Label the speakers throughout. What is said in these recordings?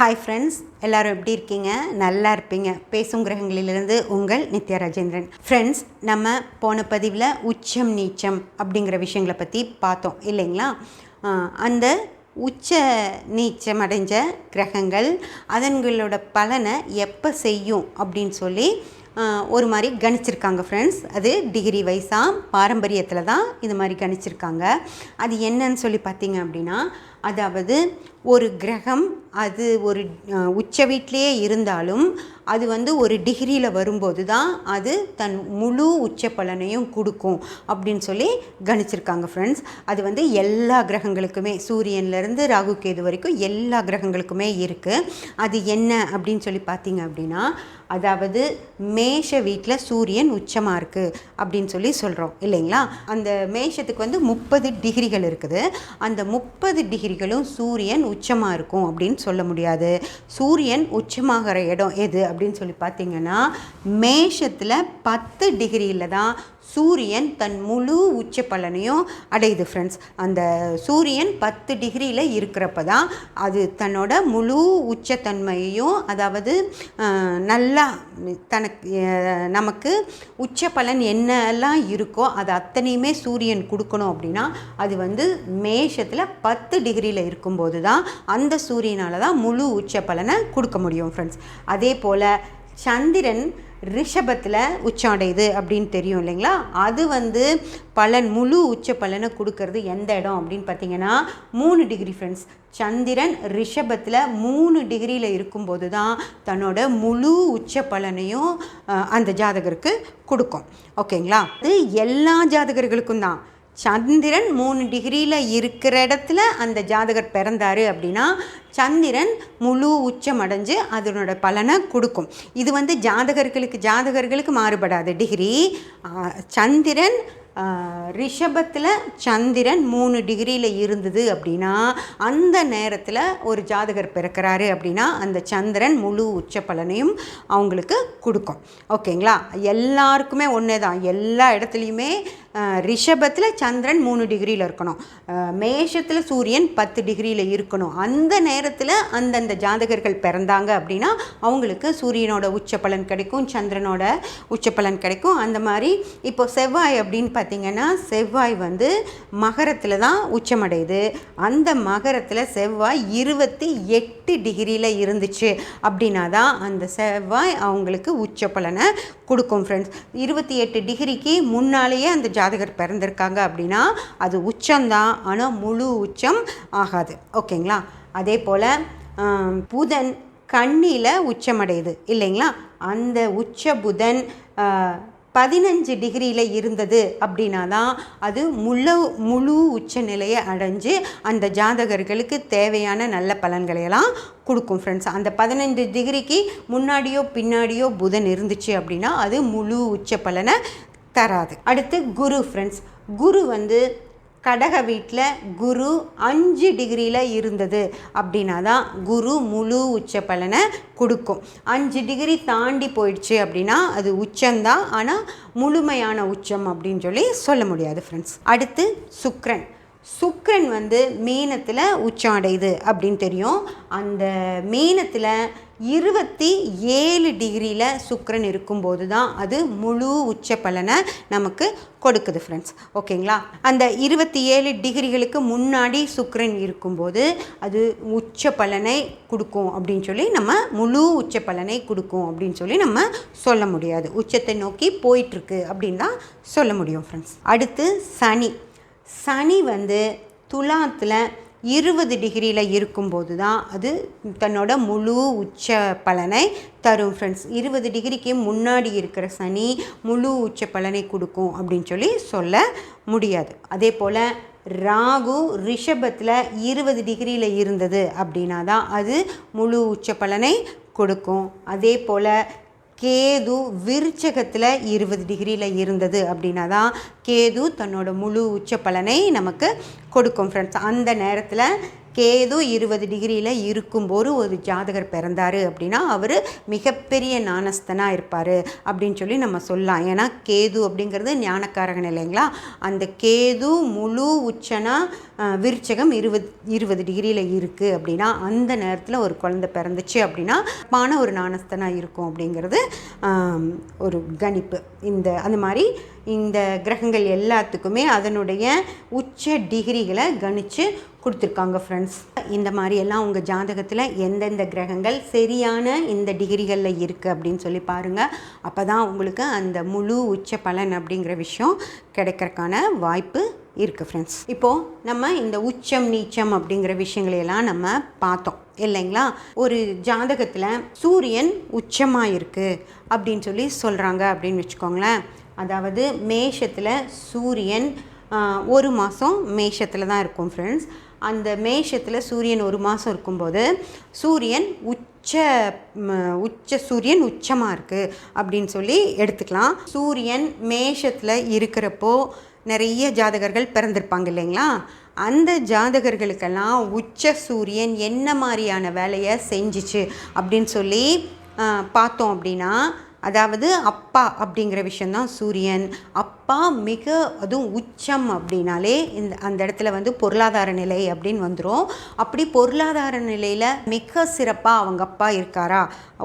Speaker 1: Hi friends, எல்லோரும் எப்படி இருக்கீங்க? நல்லா இருப்பீங்க. பேசும் கிரகங்களிலிருந்து உங்கள் நித்யா ராஜேந்திரன். ஃப்ரெண்ட்ஸ், நம்ம போன பதிவில் உச்சம் நீச்சம் அப்படிங்கிற விஷயங்களை பற்றி பார்த்தோம் இல்லைங்களா? அந்த உச்ச நீச்சம் அடைஞ்ச கிரகங்கள் அதன்களோட பலனை எப்போ செய்யும் அப்படின்னு சொல்லி ஒரு மாதிரி கணிச்சிருக்காங்க ஃப்ரெண்ட்ஸ். அது டிகிரி வைஸாக பாரம்பரியத்தில் தான் இது மாதிரி கணிச்சிருக்காங்க. அது என்னன்னு சொல்லி பார்த்தீங்க அப்படின்னா, அதாவது ஒரு கிரகம் அது ஒரு உச்ச வீட்டிலேயே இருந்தாலும் அது ஒரு டிகிரியில் வரும்போது தான் அது தன் முழு உச்ச பலனையும் கொடுக்கும் அப்படின்னு சொல்லி கணிச்சிருக்காங்க ஃப்ரெண்ட்ஸ். அது எல்லா கிரகங்களுக்குமே, சூரியன்லேருந்து ராகு கேது வரைக்கும் எல்லா கிரகங்களுக்குமே இருக்குது. அது என்ன அப்படின்னு சொல்லி பார்த்தீங்க அப்படின்னா, அதாவது மேஷ வீட்டில் சூரியன் உச்சமாக இருக்குது அப்படின்னு சொல்லி சொல்கிறோம் இல்லைங்களா? அந்த மேஷத்துக்கு 30 டிகிரிகள் இருக்குது. அந்த 30 டிகிரிகளும் சூரியன் உச்சமாக இருக்கும் அப்படின்னு சொல்ல முடியாது. சூரியன் உச்சமாகிற இடம் எது அப்படின்னு சொல்லி பார்த்தீங்கன்னா, மேஷத்தில் 10 டிகிரியில் தான் சூரியன் தன் முழு உச்ச பலனையும் அடையுது ஃப்ரெண்ட்ஸ். அந்த சூரியன் 10 டிகிரியில் இருக்கிறப்ப தான் அது தன்னோட முழு உச்சத்தன்மையையும், அதாவது நல்லா நமக்கு உச்ச பலன் என்னெல்லாம் இருக்கோ அது அத்தனையுமே சூரியன் கொடுக்கணும். அப்படின்னா அது மேஷத்தில் 10 டிகிரியில் இருக்கும்போது தான் அந்த சூரியனால் தான் முழு உச்ச பலனை கொடுக்க முடியும் ஃப்ரெண்ட்ஸ். அதே போல் சந்திரன் ரிஷபத்தில் உச்சம் அடையுது அப்படின்னு தெரியும் இல்லைங்களா? அது பலன் முழு உச்ச பலனை கொடுக்கறது எந்த இடம் அப்படின்னு பார்த்தீங்கன்னா 3 டிகிரி ஃப்ரெண்ட்ஸ். சந்திரன் ரிஷபத்தில் 3 டிகிரியில் இருக்கும்போது தான் தன்னோட முழு உச்ச பலனையும் அந்த ஜாதகருக்கு கொடுக்கும். ஓகேங்களா? அது எல்லா ஜாதகர்களுக்கும் தான். சந்திரன் 3 டிகிரியில் இருக்கிற இடத்துல அந்த ஜாதகர் பிறந்தார் அப்படின்னா சந்திரன் முழு உச்சம் அடைஞ்சு அதனோட பலனை கொடுக்கும். இது ஜாதகர்களுக்கு மாறுபடாது டிகிரி. சந்திரன் ரிஷபத்தில் சந்திரன் 3 டிகிரியில் இருந்தது அப்படின்னா அந்த நேரத்தில் ஒரு ஜாதகர் பிறக்கிறாரு அப்படின்னா அந்த சந்திரன் முழு உச்ச பலனையும் அவங்களுக்கு கொடுக்கும். ஓகேங்களா? எல்லாருக்குமே ஒன்றே தான். எல்லா இடத்துலையுமே ரிஷபத்தில் சந்திரன் 3 டிகிரியில் இருக்கணும், மேஷத்தில் சூரியன் 10 டிகிரியில் இருக்கணும். அந்த நேரத்தில் அந்தந்த ஜாதகர்கள் பிறந்தாங்க அப்படின்னா அவங்களுக்கு சூரியனோட உச்ச பலன் கிடைக்கும், சந்திரனோட உச்ச பலன் கிடைக்கும். அந்த மாதிரி இப்போ செவ்வாய் அப்படின்னு பார்த்தீங்கன்னா, செவ்வாய் மகரத்தில் தான் உச்சமடையுது. அந்த மகரத்தில் செவ்வாய் 28 டிகிரியில் இருந்துச்சு அப்படின்னா தான் அந்த செவ்வாய் அவங்களுக்கு உச்ச பலனை கொடுக்கும் ஃப்ரெண்ட்ஸ். 28 டிகிரிக்கு முன்னாலேயே அந்த ஜாதகர் பிறந்திருக்காங்க அப்படின்னா அது உச்சம்தான், ஆனால் முழு உச்சம் ஆகாது. ஓகேங்களா? அதே போல் புதன் கன்னியில் உச்சமடையுது இல்லைங்களா? அந்த உச்ச புதன் 15 டிகிரியில் இருந்தது அப்படின்னா தான் அது முழு உச்ச நிலையை அடைஞ்சு அந்த ஜாதகர்களுக்கு தேவையான நல்ல பலன்களையெல்லாம் கொடுக்கும் ஃப்ரெண்ட்ஸ். அந்த 15 டிகிரிக்கு முன்னாடியோ பின்னாடியோ புதன் இருந்துச்சு அப்படின்னா அது முழு உச்ச பலனை தராது. அடுத்து குரு ஃப்ரெண்ட்ஸ். குரு கடக வீட்டில் குரு 5 டிகிரியில் இருந்தது அப்படின்னா தான் குரு முழு உச்ச பலனை கொடுக்கும். 5 டிகிரி தாண்டி போயிடுச்சு அப்படின்னா அது உச்சம்தான், ஆனால் முழுமையான உச்சம் அப்படின்னு சொல்லி சொல்ல முடியாது ஃப்ரெண்ட்ஸ். அடுத்து சுக்கிரன். சுக்கிரன் மீனத்தில் உச்சம் அடையுது அப்படின்னு தெரியும். அந்த மீனத்தில் 27 டிகிரியில் சுக்கிரன் இருக்கும்போது தான் அது முழு உச்ச பலனை நமக்கு கொடுக்குது ஃப்ரெண்ட்ஸ். ஓகேங்களா? அந்த 27 டிகிரிகளுக்கு முன்னாடி சுக்கிரன் இருக்கும்போது அது உச்ச பலனை கொடுக்கும் அப்படின்னு சொல்லி நம்ம முழு உச்ச பலனை கொடுக்கும் அப்படின்னு சொல்லி நம்ம சொல்ல முடியாது. உச்சத்தை நோக்கி போயிட்டுருக்கு அப்படின்னு தான் சொல்ல முடியும் ஃப்ரெண்ட்ஸ். அடுத்து சனி. சனி துலாத்தில் 20 டிகிரியில் இருக்கும்போது தான் அது தன்னோட முழு உச்ச பலனை தரும் ஃப்ரெண்ட்ஸ். 20 டிகிரிக்கு முன்னாடி இருக்கிற சனி முழு உச்ச பலனை கொடுக்கும் அப்படின்னு சொல்லி சொல்ல முடியாது. அதே போல் ராகு ரிஷபத்தில் 20 டிகிரியில் இருந்தது அப்படின்னா தான் அது முழு உச்ச பலனை கொடுக்கும். அதே போல் கேது விருச்சகத்தில் 20 டிகிரியில் இருந்தது அப்படின்னா தான் கேது தன்னோட முழு உச்ச பலனை நமக்கு கொடுக்கும் ஃப்ரெண்ட்ஸ். அந்த நேரத்தில் கேது 20 டிகிரியில் இருக்கும்போது ஒரு ஜாதகர் பிறந்தார் அப்படின்னா அவர் மிகப்பெரிய ஞானஸ்தனாக இருப்பார் அப்படின்னு சொல்லி நம்ம சொல்லலாம். ஏன்னா கேது அப்படிங்கிறது ஞானக்காரகன் இல்லைங்களா. அந்த கேது முழு உச்சனா விருச்சகம் 20 டிகிரியில் இருக்குது அப்படின்னா அந்த நேரத்தில் ஒரு குழந்தை பிறந்துச்சு அப்படின்னா ஒரு ஞானஸ்தனாக இருக்கும் அப்படிங்கிறது ஒரு கணிப்பு. அந்த மாதிரி இந்த கிரகங்கள் எல்லாத்துக்குமே அதனுடைய உச்ச டிகிரிகளை கணிச்சு கொடுத்துருக்காங்க ஃப்ரெண்ட்ஸ். இந்த மாதிரி எல்லாம் உங்கள் ஜாதகத்தில் எந்தெந்த கிரகங்கள் சரியான இந்த டிகிரிகளில் இருக்குது அப்படின்னு சொல்லி பாருங்கள். அப்போ தான் உங்களுக்கு அந்த முழு உச்ச பலன் அப்படிங்கிற விஷயம் கிடைக்கிறதுக்கான வாய்ப்பு இருக்குது ஃப்ரெண்ட்ஸ். இப்போது நம்ம இந்த உச்சம் நீச்சம் அப்படிங்கிற விஷயங்களையெல்லாம் நம்ம பார்த்தோம் இல்லைங்களா. ஒரு ஜாதகத்தில் சூரியன் உச்சமாக இருக்குது அப்படின்னு சொல்லி சொல்கிறாங்க அப்படின்னு வச்சுக்கோங்களேன். அதாவது மேஷத்தில் சூரியன் ஒரு மாதம் மேஷத்தில் தான் இருக்கும் ஃப்ரெண்ட்ஸ். அந்த மேஷத்தில் சூரியன் ஒரு மாதம் இருக்கும்போது சூரியன் உச்ச சூரியன் உச்சமாக இருக்குது அப்படின்னு சொல்லி எடுத்துக்கலாம். சூரியன் மேஷத்தில் இருக்கிறப்போ நிறைய ஜாதகர்கள் பிறந்திருப்பாங்க இல்லைங்களா. அந்த ஜாதகர்களுக்கெல்லாம் உச்ச சூரியன் என்ன மாதிரியான வேலையை செஞ்சிச்சு அப்படின்னு சொல்லி பார்த்தோம் அப்படின்னா, அதாவது அப்பா அப்படிங்கிற விஷயந்தான் சூரியன். அப்பா அதுவும் உச்சம் அப்படின்னாலே அந்த இடத்துல பொருளாதார நிலை அப்படின்னு வந்துடும். அப்படி பொருளாதார நிலையில் மிக சிறப்பாக அவங்க அப்பா இருக்காரா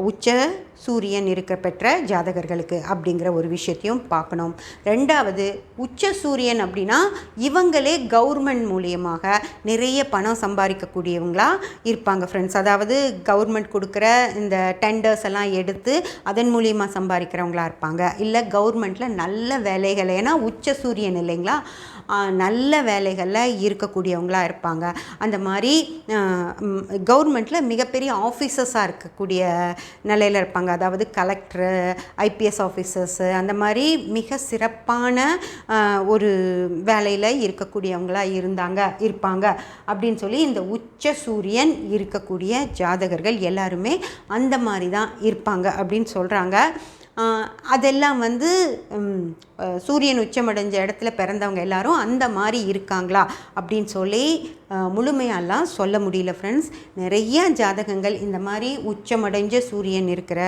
Speaker 1: உச்ச சூரியன் இருக்க பெற்ற ஜாதகர்களுக்கு அப்படிங்கிற ஒரு விஷயத்தையும் பார்க்கணும். ரெண்டாவது, உச்ச சூரியன் அப்படின்னா இவங்களே கவர்மெண்ட் மூலியமாக நிறைய பணம் சம்பாதிக்கக்கூடியவங்களா இருப்பாங்க ஃப்ரெண்ட்ஸ். அதாவது கவர்மெண்ட் கொடுக்குற இந்த டெண்டர்ஸ் எல்லாம் எடுத்து அதன் மூலியமாக சம்பாதிக்கிறவங்களா இருப்பாங்க. இல்லை கவர்மெண்ட்டில் நல்ல வேலைகள், ஏன்னா உச்ச சூரியன் இல்லைங்களா, நல்ல வேலைகளில் இருக்கக்கூடியவங்களாக இருப்பாங்க. அந்த மாதிரி கவர்மெண்ட்டில் மிகப்பெரிய ஆஃபீஸர்ஸாக இருக்கக்கூடிய நிலையில் இருப்பாங்க. அதாவது கலெக்டரு, ஐபிஎஸ் ஆஃபீஸர்ஸு, அந்த மாதிரி மிக சிறப்பான ஒரு வேலையில் இருக்கக்கூடியவங்களாக இருப்பாங்க அப்படின்னு சொல்லி இந்த உச்ச சூரியன் இருக்கக்கூடிய ஜாதகர்கள் எல்லாருமே அந்த மாதிரி தான் இருப்பாங்க அப்படின்னு சொல்கிறாங்க. அதெல்லாம் சூரியன் உச்சமடைஞ்ச இடத்துல பிறந்தவங்க எல்லாரும் அந்த மாதிரி இருக்காங்களா அப்படின்னு சொல்லி முழுமையெல்லாம் சொல்ல முடியல ஃப்ரெண்ட்ஸ். நிறைய ஜாதகங்கள் இந்த மாதிரி உச்சமடைஞ்ச சூரியன் இருக்கிற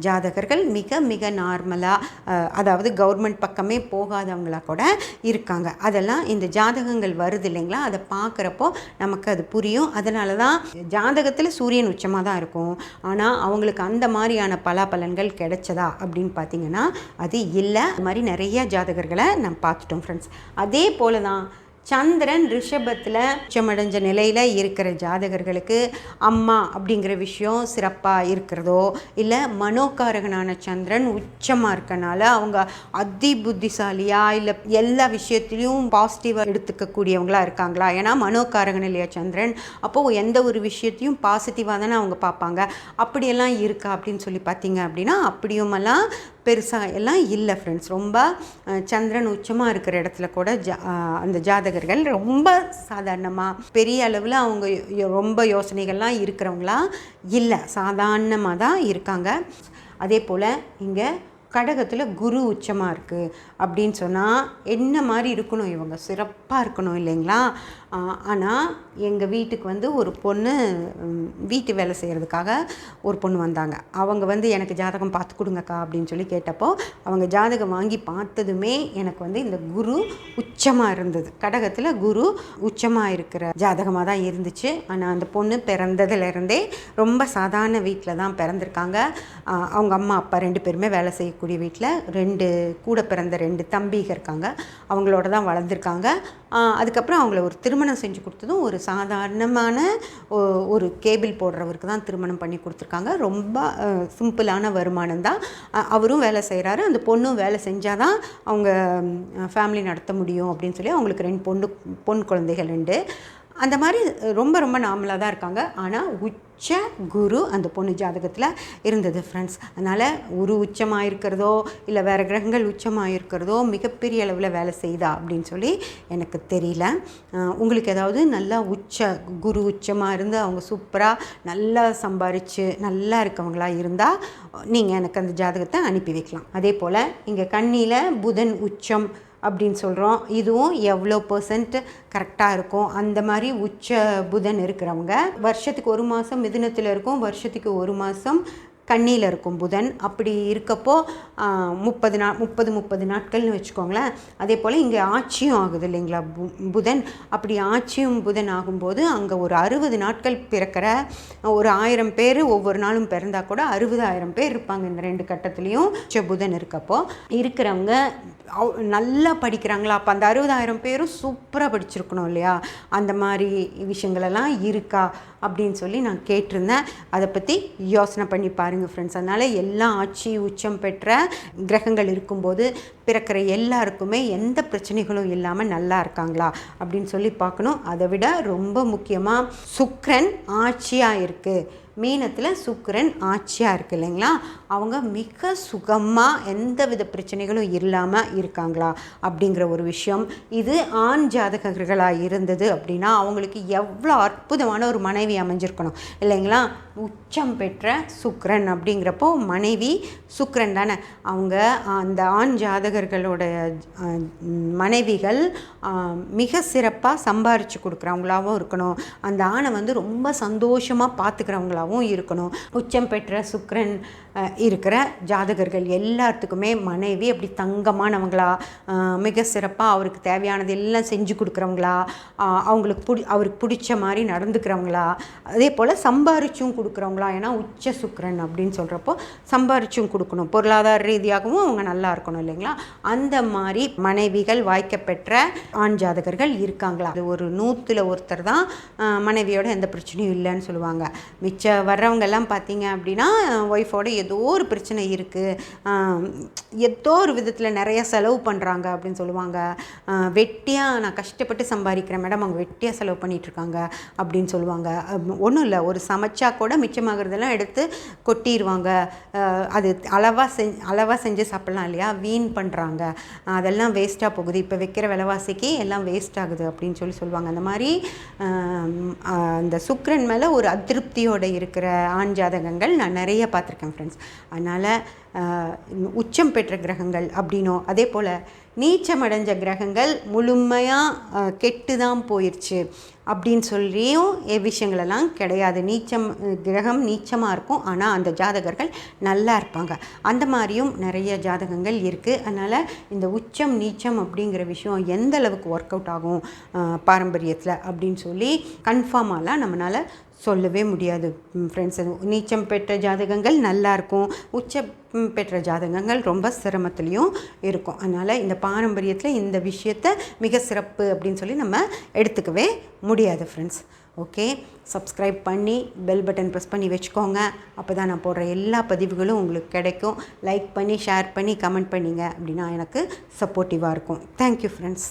Speaker 1: ஜாதகர்கள் மிக மிக நார்மலாக, அதாவது கவர்மெண்ட் பக்கமே போகாதவங்களா கூட இருக்காங்க. அதெல்லாம் இந்த ஜாதகங்கள் வருது இல்லைங்களா, அதை பார்க்குறப்போ நமக்கு அது புரியும். அதனால தான் ஜாதகத்தில் சூரியன் உச்சமாக தான் இருக்கும், ஆனால் அவங்களுக்கு அந்த மாதிரியான பலாபலன்கள் கிடைச்சதா அப்படின்னு பார்த்தீங்கன்னா அது இல்லை. அது மாதிரி நிறைய ஜாதகர்களை நம்ம பார்த்துட்டோம் ஃப்ரெண்ட்ஸ். அதே போல தான் சந்திரன் ரிஷபத்தில் உச்சமடைஞ்ச நிலையில் இருக்கிற ஜாதகர்களுக்கு அம்மா அப்படிங்கிற விஷயம் சிறப்பாக இருக்கிறதோ, இல்லை மனோகாரகனான சந்திரன் உச்சமாக இருக்கனால அவங்க அதி புத்திசாலியாக, இல்லை எல்லா விஷயத்துலேயும் பாசிட்டிவாக எடுத்துக்கக்கூடியவங்களாக இருக்காங்களா. ஏன்னா மனோகாரகன் இல்லையா சந்திரன், அப்போது எந்த ஒரு விஷயத்தையும் பாசிட்டிவாக தானே அவங்க பார்ப்பாங்க. அப்படியெல்லாம் இருக்கா அப்படின்னு சொல்லி பார்த்தீங்க அப்படின்னா அப்படியுமெல்லாம் பெருசாக எல்லாம் இல்லை ஃப்ரெண்ட்ஸ். ரொம்ப சந்திரன் உச்சமாக இருக்கிற இடத்துல கூட அந்த ஜாதகர்கள் ரொம்ப சாதாரணமாக பெரிய அளவில் அவங்க ரொம்ப யோசனைகள்லாம் இருக்கிறவங்களா இல்லை, சாதாரணமாக தான் இருக்காங்க. அதே போல் இங்கே கடகத்தில் குரு உச்சமாக இருக்குது அப்படின்னு சொன்னால் என்ன மாதிரி இருக்கணும், இவங்க சிறப்பாக இருக்கணும் இல்லைங்களா. ஆனால் எங்கள் வீட்டுக்கு ஒரு பொண்ணு வீட்டு வேலை செய்கிறதுக்காக ஒரு பொண்ணு வந்தாங்க. அவங்க எனக்கு ஜாதகம் பார்த்து கொடுங்கக்கா அப்படின்னு சொல்லி கேட்டப்போ அவங்க ஜாதகம் வாங்கி பார்த்ததுமே எனக்கு இந்த குரு உச்சமாக இருந்தது. கடகத்தில் குரு உச்சமாக இருக்கிற ஜாதகமாக தான் இருந்துச்சு. ஆனால் அந்த பொண்ணு பிறந்ததுலேருந்தே ரொம்ப சாதாரண வீட்டில் தான் பிறந்திருக்காங்க. அவங்க அம்மா அப்பா 2 பேருமே வேலை செய்யக்கூடிய வீட்டில் கூட பிறந்த 2 தம்பிக இருக்காங்க. அவங்களோட தான் வளர்ந்துருக்காங்க. அதுக்கப்புறம் அவங்கள ஒரு திருமணம் செஞ்சு கொடுத்ததும் ஒரு சாதாரணமான ஒரு கேபிள் போடுறவருக்கு தான் திருமணம் பண்ணி கொடுத்துருக்காங்க. ரொம்ப சிம்பிளான வருமானம் தான். அவரும் வேலை செய்கிறாரு, அந்த பொண்ணும் வேலை செஞ்சால் தான் அவங்க ஃபேமிலி நடத்த முடியும் அப்படின்னு சொல்லி அவங்களுக்கு 2 பொன் குழந்தைகள் 2. அந்த மாதிரி ரொம்ப ரொம்ப நார்மலாக தான் இருக்காங்க. ஆனால் உச்ச குரு அந்த பொண்ணு ஜாதகத்தில் இருந்தது ஃப்ரெண்ட்ஸ். அதனால் ஒரு உச்சமாக இருக்கிறதோ இல்லை வேறு கிரகங்கள் உச்சமாக இருக்கிறதோ மிகப்பெரிய அளவில் வேலை செய்தா அப்படின்னு சொல்லி எனக்கு தெரியல. உங்களுக்கு ஏதாவது நல்லா குரு உச்சமாக இருந்து அவங்க சூப்பராக நல்லா சம்பாரித்து நல்லா இருக்கவங்களா இருந்தால் நீங்கள் எனக்கு அந்த ஜாதகத்தை அனுப்பி வைக்கலாம். அதே போல் இங்கே கன்னியில் புதன் உச்சம் அப்படின்னு சொல்கிறோம். இதுவும் எவ்வளோ % கரெக்டாக இருக்கும். அந்த மாதிரி உச்ச புதன் இருக்கிறவங்க வருஷத்துக்கு 1 மாதம் மிதுனத்தில் இருக்கும், வருஷத்துக்கு 1 மாதம் கன்னியில் இருக்கும் புதன். அப்படி இருக்கப்போ 30 நாட்கள்னு வச்சுக்கோங்களேன். அதே போல் இங்கே ஆட்சியும் ஆகுது இல்லைங்களா புதன். அப்படி ஆட்சியும் புதன் ஆகும்போது அங்கே ஒரு 60 நாட்கள் பிறக்கிற ஒரு 1000 பேர் ஒவ்வொரு நாளும் பிறந்தால் கூட 60,000 பேர் இருப்பாங்க இந்த 2 கட்டத்துலேயும் புதன் இருக்கப்போ. இருக்கிறவங்க நல்லா படிக்கிறாங்களா, அப்போ அந்த 60,000 பேரும் சூப்பராக படிச்சிருக்கணும் இல்லையா? அந்த மாதிரி விஷயங்களெல்லாம் இருக்கா அப்படின்னு சொல்லி நான் கேட்டிருந்தேன். அதை பற்றி யோசனை பண்ணி பாருங்கள் ஃப்ரெண்ட்ஸ். அதனால் எல்லா ஆட்சி உச்சம் பெற்ற கிரகங்கள் இருக்கும்போது பிறக்கிற எல்லாருக்குமே எந்த பிரச்சனைகளும் இல்லாமல் நல்லா இருக்காங்களா அப்படின்னு சொல்லி பார்க்கணும். அதை விட ரொம்ப முக்கியமாக சுக்கிரன் ஆட்சியாக இருக்குது, மீனத்தில் சுக்கிரன் ஆட்சியாக இருக்குது இல்லைங்களா? அவங்க மிக சுகமாக எந்த வித பிரச்சனைகளும் இல்லாமல் இருக்காங்களா அப்படிங்கிற ஒரு விஷயம். இது ஆண் ஜாதகர்களாக இருந்தது அப்படின்னா அவங்களுக்கு எவ்வளோ அற்புதமான ஒரு மனைவி அமைஞ்சிருக்கணும் இல்லைங்களா? உச்சம் பெற்ற சுக்கிரன் அப்படிங்கிறப்போ மனைவி சுக்கிரன் தானே. அவங்க அந்த ஆண் ஜாதகர்களோட மனைவிகள் மிக சிறப்பாக சம்பாரித்து கொடுக்குறவங்களாகவும் இருக்கணும், அந்த ஆணை வந்து ரொம்ப சந்தோஷமாக பார்த்துக்கிறவங்களாகவும் இருக்கணும். உச்சம் பெற்ற சுக்கிரன் இருக்கிற ஜாதகர்கள் எல்லாத்துக்குமே மனைவி அப்படி தங்கமானவங்களா, மிக சிறப்பாக அவருக்கு தேவையானது எல்லாம் செஞ்சு கொடுக்குறவங்களா, அவருக்கு பிடிச்ச மாதிரி நடந்துக்கிறவங்களா, அதே போல் சம்பாரிச்சும் கொடுக்குறவங்களா. ஏன்னா உச்ச சுக்கிரன் அப்படின்னு சொல்கிறப்போ சம்பாரிச்சும் கொடுக்கணும், பொருளாதார ரீதியாகவும் அவங்க நல்லா இருக்கணும் இல்லைங்களா? அந்த மாதிரி மனைவிகள் வாய்க்கப்பெற்ற ஆண் ஜாதகர்கள் இருக்காங்களா? அது ஒரு 100ல் ஒருத்தர் தான் மனைவியோட எந்த பிரச்சனையும் இல்லைன்னு சொல்லுவாங்க. மிச்ச வர்றவங்கெல்லாம் பார்த்தீங்க அப்படின்னா ஒய்ஃபோட ஏதோ ஒரு பிரச்சனை இருக்குது, ஏதோ ஒரு விதத்தில் நிறைய செலவு பண்ணுறாங்க அப்படின்னு சொல்லுவாங்க. வெட்டியாக நான் கஷ்டப்பட்டு சம்பாதிக்கிறேன் மேடம், அவங்க வெட்டியாக செலவு பண்ணிகிட்ருக்காங்க அப்படின்னு சொல்லுவாங்க. ஒன்றும் இல்லை, ஒரு சமைச்சா கூட மிச்சமாகறதெல்லாம் எடுத்து கொட்டிடுவாங்க. அது அளவாக செஞ்சு சாப்பிட்லாம் இல்லையா? வீண் பண்ணுறாங்க, அதெல்லாம் வேஸ்ட்டாக போகுது, இப்போ வைக்கிற விலைவாசிக்கு எல்லாம் வேஸ்ட் ஆகுது அப்படின்னு சொல்லுவாங்க. அந்த மாதிரி அந்த சுக்கிரன் மேலே ஒரு அதிருப்தியோடு இருக்கிற ஆண் ஜாதகங்கள் நான் நிறைய பார்த்துருக்கேன் ஃப்ரெண்ட்ஸ். அதனால் உச்சம் பெற்ற கிரகங்கள் அப்படின்னோ, அதே போல் நீச்சமடைஞ்ச கிரகங்கள் முழுமையாக கெட்டு தான் போயிடுச்சு அப்படின்னு சொல்லியும் விஷயங்களெல்லாம் கிடையாது. கிரகம் நீச்சமாக இருக்கும், ஆனால் அந்த ஜாதகர்கள் நல்லா இருப்பாங்க. அந்த மாதிரியும் நிறைய ஜாதகங்கள் இருக்குது. அதனால் இந்த உச்சம் நீச்சம் அப்படிங்கிற விஷயம் எந்த அளவுக்கு ஒர்க் அவுட் ஆகும் பாரம்பரியத்தில் அப்படின்னு சொல்லி கன்ஃபார்மாலாம் நம்மளால் சொல்லவே முடியாது ஃப்ரெண்ட்ஸ். நீச்சம் பெற்ற ஜாதகங்கள் நல்லாயிருக்கும், உச்சம் பெற்ற ஜாதகங்கள் ரொம்ப சிரமத்துலேயும் இருக்கும். அதனால் இந்த பாரம்பரியத்தில் இந்த விஷயத்தை மிக சிறப்பு அப்படின்னு சொல்லி நம்ம எடுத்துக்கவே முடியாது ஃப்ரெண்ட்ஸ். ஓகே, சப்ஸ்கிரைப் பண்ணி பெல் பட்டன் ப்ரெஸ் பண்ணி வச்சுக்கோங்க. அப்போ தான் நான் போடுற எல்லா பதிவுகளும் உங்களுக்கு கிடைக்கும். லைக் பண்ணி ஷேர் பண்ணி கமெண்ட் பண்ணிங்க அப்படின்னா எனக்கு சப்போர்ட்டிவாக இருக்கும். Thank you friends.